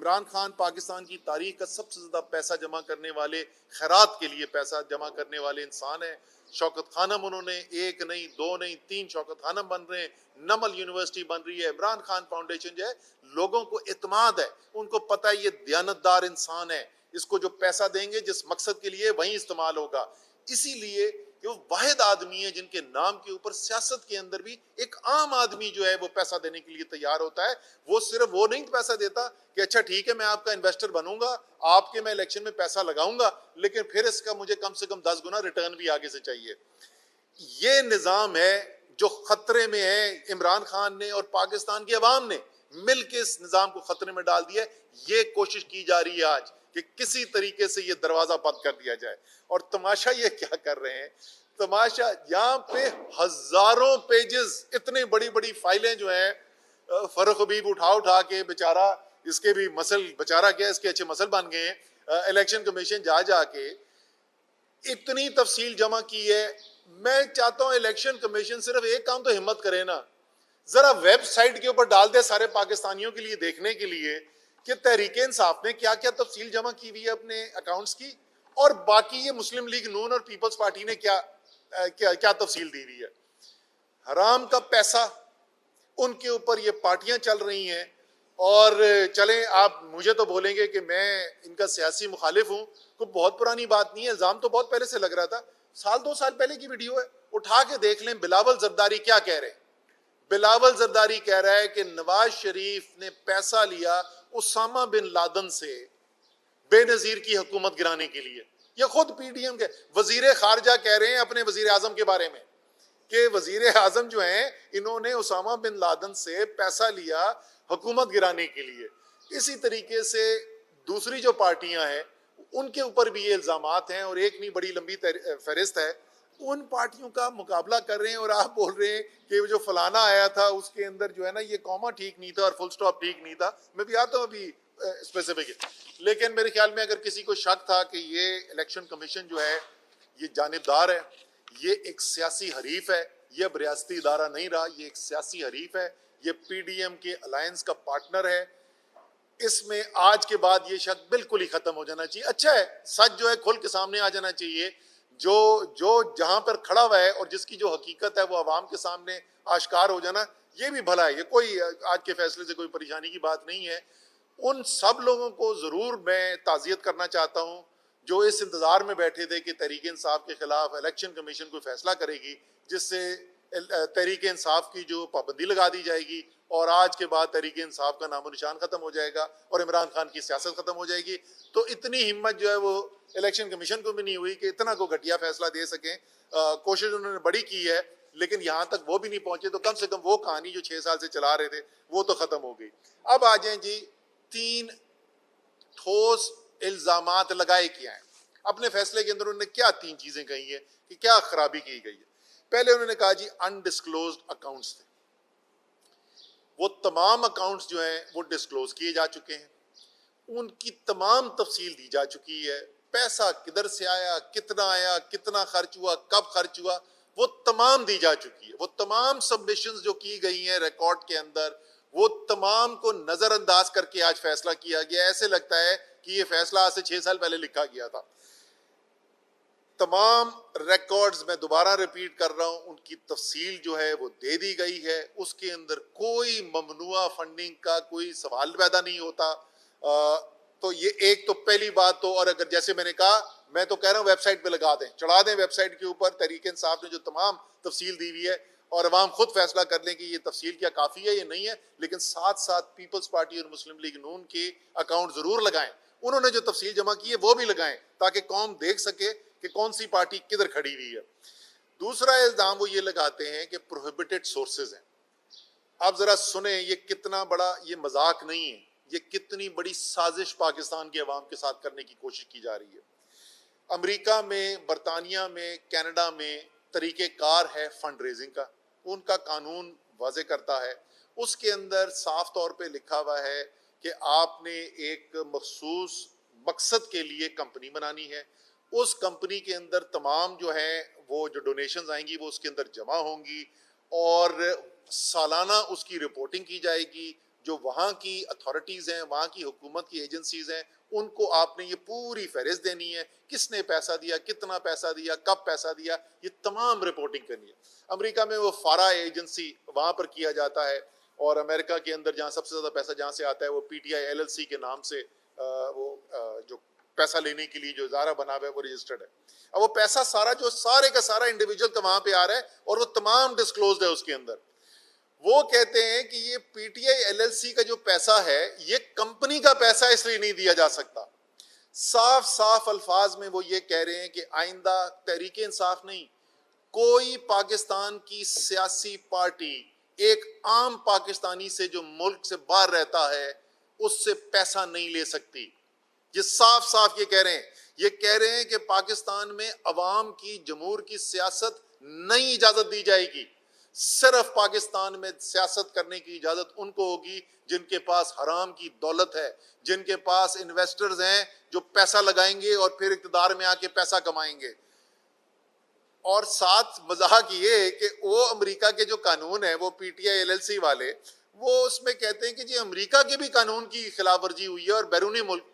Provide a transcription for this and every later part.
इमरान खान पाकिस्तान की तारीख का सबसे ज़्यादा पैसा जमा करने वाले, खैरात के लिए पैसा जमा करने वाले इंसान है। शौकत खानम उन्होंने एक नहीं, दो नहीं, 3 शौकत खानम बन रहे हैं, नमल यूनिवर्सिटी बन रही है, इमरान खान फाउंडेशन जो है, लोगों को इत्मीनान है, उनको पता है ये दयानतदार इंसान है, इसको जो पैसा देंगे जिस मकसद के लिए वही इस्तेमाल होगा। इसीलिए कि वो वाहिद आदमी है जिनके नाम के ऊपर सियासत के अंदर भी एक आम आदमी जो है वो पैसा देने के लिए तैयार होता है। वो सिर्फ वो नहीं पैसा देता कि अच्छा ठीक है मैं आपका इन्वेस्टर बनूंगा, आपके मैं इलेक्शन में पैसा लगाऊंगा, लेकिन फिर इसका मुझे कम से कम 10 गुना रिटर्न भी आगे से चाहिए। ये निजाम है जो खतरे में है। इमरान खान ने और पाकिस्तान की अवाम ने मिलकर इस निजाम को खतरे में डाल दिया। ये कोशिश की जा रही है आज कि किसी तरीके से ये दरवाजा बंद कर दिया जाए। और तमाशा ये क्या कर रहे हैं, तमाशा यहाँ पे हजारों पेजेस, इतनी बड़ी बड़ी फाइलें जो हैं, फरुख हबीब उठा उठा के बेचारा, इसके भी मसल, बेचारा क्या इसके अच्छे मसल बन गए हैं। इलेक्शन कमीशन जा जाके इतनी तफसील जमा की है। मैं चाहता हूं इलेक्शन कमीशन सिर्फ एक काम तो हिम्मत करे ना, जरा वेबसाइट के ऊपर डाल दे सारे पाकिस्तानियों के लिए देखने के लिए कि तहरीक इंसाफ ने क्या क्या तफसील जमा की हुई है अपने अकाउंट्स की, और बाकी ये मुस्लिम लीग नून और पीपल्स पार्टी ने क्या क्या क्या तफसील दी हुई है। हराम का पैसा, उनके ऊपर ये पार्टियां चल रही हैं। और चलें, आप मुझे तो बोलेंगे कि मैं इनका सियासी मुखालिफ हूं, कोई बहुत पुरानी बात नहीं है, इल्जाम तो बहुत पहले से लग रहा था, 1-2 साल पहले की वीडियो है, उठा के देख लें। बिलावल जरदारी क्या कह रहे हैं? बिलावल जरदारी कह रहा है कि नवाज शरीफ ने पैसा लिया उसामा बिन लादन से बेनजीर की हुकूमत गिराने के लिए। ये खुद पीडीएम के वजीर खारजा कह रहे हैं अपने वजीर आजम के बारे में कि वजीर आजम जो हैं, इन्होंने उसामा बिन लादन से पैसा लिया हुकूमत गिराने के लिए। इसी तरीके से दूसरी जो पार्टियां हैं उनके ऊपर भी ये इल्जामात हैं, और एक नहीं बड़ी लंबी फहरिस्त है। उन पार्टियों का मुकाबला कर रहे हैं और आप बोल रहे हैं कि जो फलाना आया था उसके अंदर जो है ना, ये कॉमा ठीक नहीं था और फुल स्टॉप ठीक नहीं था। मैं भी आता हूँ अभी स्पेसिफिक, लेकिन मेरे ख्याल में अगर किसी को शक था कि ये इलेक्शन कमीशन जो है ये जानिबदार है, ये एक सियासी हरीफ है, ये अब रियासती इदारा नहीं रहा, ये एक सियासी हरीफ है, ये पीडीएम के अलायंस का पार्टनर है, इसमें आज के बाद ये शक बिल्कुल ही खत्म हो जाना चाहिए। अच्छा है, सच जो है खुल के सामने आ जाना चाहिए। जो जो जहां पर खड़ा हुआ है और जिसकी जो हकीकत है वो आवाम के सामने आश्कार हो जाना, ये भी भला है। ये कोई आज के फैसले से कोई परेशानी की बात नहीं है। उन सब लोगों को जरूर मैं ताज़ियत करना चाहता हूं जो इस इंतजार में बैठे थे कि तहरीक इंसाफ के खिलाफ इलेक्शन कमीशन कोई फैसला करेगी जिससे तहरीक इंसाफ की जो पाबंदी लगा दी जाएगी, और आज के बाद तहरीक इंसाफ का नामो निशान खत्म हो जाएगा और इमरान खान की सियासत खत्म हो जाएगी। तो इतनी हिम्मत जो है वो इलेक्शन कमीशन को भी नहीं हुई कि इतना को घटिया फैसला दे सकें। कोशिश उन्होंने बड़ी की है, लेकिन यहाँ तक वो भी नहीं पहुंचे। तो कम से कम वो कहानी जो 6 साल से चला रहे थे वो तो खत्म हो गई। अब आ जाए जी, 3 ठोस इल्जामात लगाए क्या है अपने फैसले के अंदर। उन्होंने क्या 3 चीजें कही है कि क्या खराबी की गई है। पहले उन्होंने कहा जी अनडिस्क्लोज्ड अकाउंट्स थे, वो तमाम अकाउंट्स जो हैं वो डिस्क्लोज किए जा चुके हैं, उनकी तमाम तफसील दी जा चुकी है। पैसा किधर से आया, कितना खर्च हुआ, कब खर्च हुआ, वो तमाम दी जा चुकी है। वो तमाम सबमिशंस जो की गई हैं रिकॉर्ड के अंदर, वो तमाम को नजरअंदाज करके आज फैसला किया गया। ऐसे लगता है कि ये फैसला आज से 6 साल पहले लिखा गया था। तमाम रिकॉर्ड्स, मैं दोबारा रिपीट कर रहा हूं, उनकी तफसील जो है वो दे दी गई है। उसके अंदर कोई ममनुआ फंडिंग का कोई सवाल पैदा नहीं होता। तो ये एक तो पहली बात। तो और अगर जैसे मैंने कहा, मैं तो कह रहा हूं वेबसाइट पे लगा दें, चढ़ा दें वेबसाइट के ऊपर तहरीक इंसाफ ने जो तमाम तफसील दी हुई है, और अवाम खुद फैसला कर लें कि ये तफसील क्या काफ़ी है या नहीं है। लेकिन साथ साथ पीपल्स पार्टी और मुस्लिम लीग नून के अकाउंट ज़रूर लगाएं, उन्होंने जो तफसील जमा की है वो भी लगाएं, ताकि कौम देख सके कि कौन सी पार्टी किधर खड़ी हुई है। दूसरा इल्ज़ाम वो ये लगाते हैं कि प्रोहिबिटेड सोर्सेज हैं। आप ज़रा सुने, ये कितना बड़ा, ये मजाक नहीं है, ये कितनी बड़ी साजिश पाकिस्तान के अवाम के साथ करने की कोशिश की जा रही है। अमेरिका में, बरतानिया में, कनाडा में तरीक़ेकार है फंड रेजिंग का, उनका कानून वाज़े करता है। उसके अंदर साफ तौर पे लिखा हुआ है कि आपने एक मखसूस मकसद के लिए कंपनी बनानी है। उस कंपनी के अंदर तमाम जो है वो जो डोनेशंस आएंगी वो उसके अंदर जमा होंगी, और सालाना उसकी रिपोर्टिंग की जाएगी, जो वहाँ की अथॉरिटीज़ हैं, वहाँ की हुकूमत की एजेंसीज़ हैं, उनको आपने ये पूरी फहरिस्त देनी है, किसने पैसा दिया, कितना पैसा दिया, कब पैसा दिया, ये तमाम रिपोर्टिंग करनी है। अमेरिका में वो फारा एजेंसी वहाँ पर किया जाता है, और अमेरिका के अंदर जहाँ सबसे ज़्यादा पैसा जहाँ से आता है वो पीटीआई एलएलसी के नाम से जो पैसा लेने के लिए जो इदारा बना हुआ है वो रजिस्टर्ड है। अब वो पैसा सारा जो सारे का सारा इंडिविजुअल का वहाँ पे आ रहा है और वो तमाम डिस्क्लोज्ड है उसके अंदर। वो कहते हैं कि ये पीटीआई एलएलसी का जो पैसा है ये कंपनी का पैसा इसलिए नहीं दिया जा सकता। साफ साफ अल्फाज में वो ये कह रहे हैं कि आइंदा तहरीक इंसाफ नहीं, कोई पाकिस्तान की सियासी पार्टी एक आम पाकिस्तानी से जो मुल्क से बाहर रहता है उससे पैसा नहीं ले सकती। ये साफ साफ ये कह रहे हैं, ये कह रहे हैं कि पाकिस्तान में अवाम की जमहूर की सियासत नहीं इजाजत दी जाएगी। सिर्फ पाकिस्तान में सियासत करने की इजाजत उनको होगी जिनके पास हराम की दौलत है, जिनके पास इन्वेस्टर्स हैं जो पैसा लगाएंगे और फिर इक़्तिदार में आके पैसा कमाएंगे। और साथ मजाक ये कि वो अमेरिका के जो कानून है वो पीटीआई एलएलसी वाले वो उसमें कहते हैं कि जी अमेरिका के भी कानून की खिलाफ वर्जी हुई है और बैरूनी मुल्क,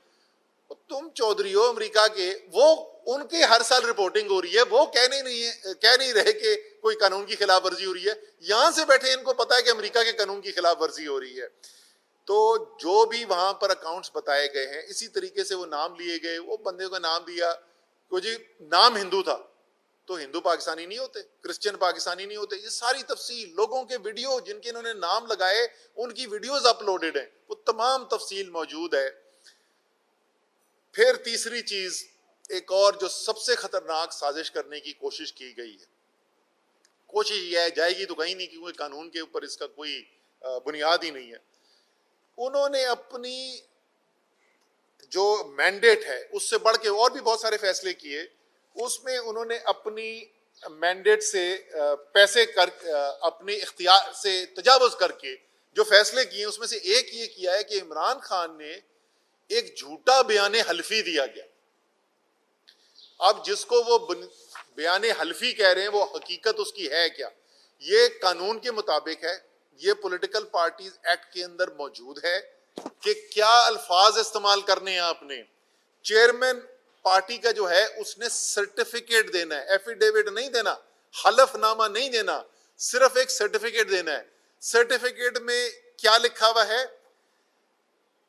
तुम चौधरी हो अमेरिका के, वो उनकी हर साल रिपोर्टिंग हो रही है, वो कह नहीं रहे कि कोई कानून की खिलाफ वर्जी हो रही है। यहां से बैठे इनको पता है कि अमेरिका के कानून की खिलाफ वर्जी हो रही है। तो जो भी वहां पर अकाउंट्स बताए गए हैं इसी तरीके से वो नाम लिए गए, वो बंदे को नाम दिया को जी नाम हिंदू था तो हिंदू पाकिस्तानी नहीं होते, क्रिश्चियन पाकिस्तानी नहीं होते। ये सारी तफसील लोगों के वीडियो जिनके इन्होंने नाम लगाए उनकी वीडियोस अपलोडेड हैं, वो तमाम तफसील मौजूद है। फिर तीसरी चीज एक और जो सबसे खतरनाक साजिश करने की कोशिश की गई है, कोशिश यह है जाएगी तो कहीं नहीं क्योंकि कानून के ऊपर इसका कोई बुनियाद ही नहीं है। उन्होंने अपनी जो मैंडेट है उससे बढ़ के और भी बहुत सारे फैसले किए, उसमें उन्होंने अपनी मैंडेट से पैसे कर अपने इख्तियार से तजावुज करके जो फैसले किए उसमें से एक ये किया है कि इमरान खान ने एक झूठा बयाने हल्फी दिया गया। अब जिसको वो बयाने हल्फी कह रहे हैं वो हकीकत उसकी है क्या, ये कानून के मुताबिक है, ये पॉलिटिकल पार्टीज एक्ट के अंदर मौजूद है कि क्या अल्फाज इस्तेमाल करने हैं आपने। चेयरमैन पार्टी का जो है उसने सर्टिफिकेट देना है, एफिडेविट नहीं देना, हलफनामा नहीं देना, सिर्फ एक सर्टिफिकेट देना है। सर्टिफिकेट में क्या लिखा हुआ है,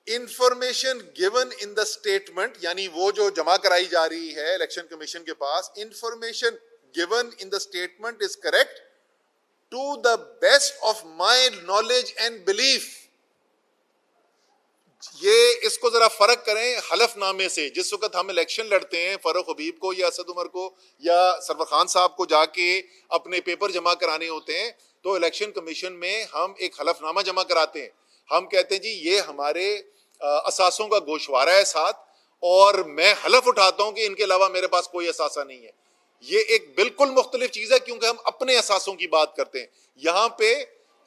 information given in the statement, यानी वो जो जमा कराई जा रही है इलेक्शन कमीशन के पास, information given in the statement is correct to the best of my knowledge and belief. ये इसको जरा फर्क करें हलफनामे से। जिस वक्त हम इलेक्शन लड़ते हैं फारूक हबीब को या असद उमर को या सरवर खान साहब को जाके अपने पेपर जमा कराने होते हैं तो इलेक्शन कमीशन में हम एक हलफनामा जमा कराते हैं। हम कहते हैं जी ये हमारे असासों का गोशवारा है साथ, और मैं हलफ उठाता हूं कि इनके अलावा मेरे पास कोई असासा नहीं है। ये एक बिल्कुल मुख्तलिफ चीज है क्योंकि हम अपने असासों की बात करते हैं। यहां पे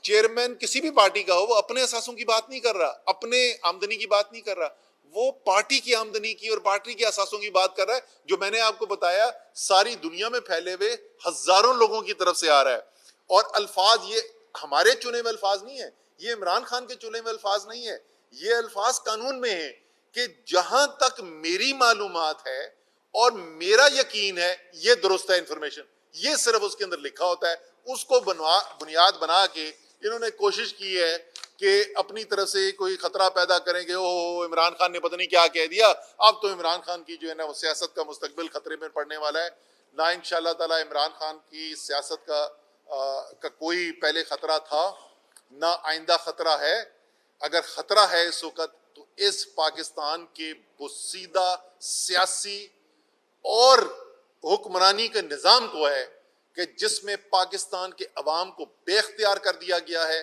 चेयरमैन किसी भी पार्टी का हो वो अपने असासों की बात नहीं कर रहा, अपने आमदनी की बात नहीं कर रहा, वो पार्टी की आमदनी की और पार्टी के असासों की बात कर रहा है, जो मैंने आपको बताया सारी दुनिया में फैले हुए हजारों लोगों की तरफ से आ रहा है। और अल्फाज ये हमारे चुने हुए अल्फाज नहीं है, ये इमरान खान के चुने हुए अल्फाज नहीं है, ये अल्फाज कानून में है कि जहां तक मेरी मालूमात है और मेरा यकीन है ये दुरुस्त है इंफॉर्मेशन, ये सिर्फ उसके अंदर लिखा होता है। उसको बुनियाद बना के इन्होंने कोशिश की है कि अपनी तरफ से कोई खतरा पैदा करेंगे, ओ इमरान खान ने पता नहीं क्या कह दिया, अब तो इमरान खान की जो है ना वो सियासत का मुस्तकबिल खतरे में पड़ने वाला है। ना इंशाअल्लाह ताला इमरान खान की सियासत का कोई पहले खतरा था ना आइंदा खतरा है। अगर खतरा है इस वक्त तो इस पाकिस्तान के बुसीदा सियासी और हुक्मरानी के निज़ाम को है कि जिसमें पाकिस्तान के अवाम को बेख्तियार कर दिया गया है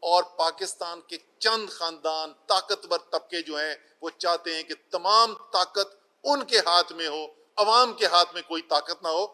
और पाकिस्तान के चंद खानदान ताकतवर तबके जो हैं वो चाहते हैं कि तमाम ताकत उनके हाथ में हो, अवाम के हाथ में कोई ताकत ना हो।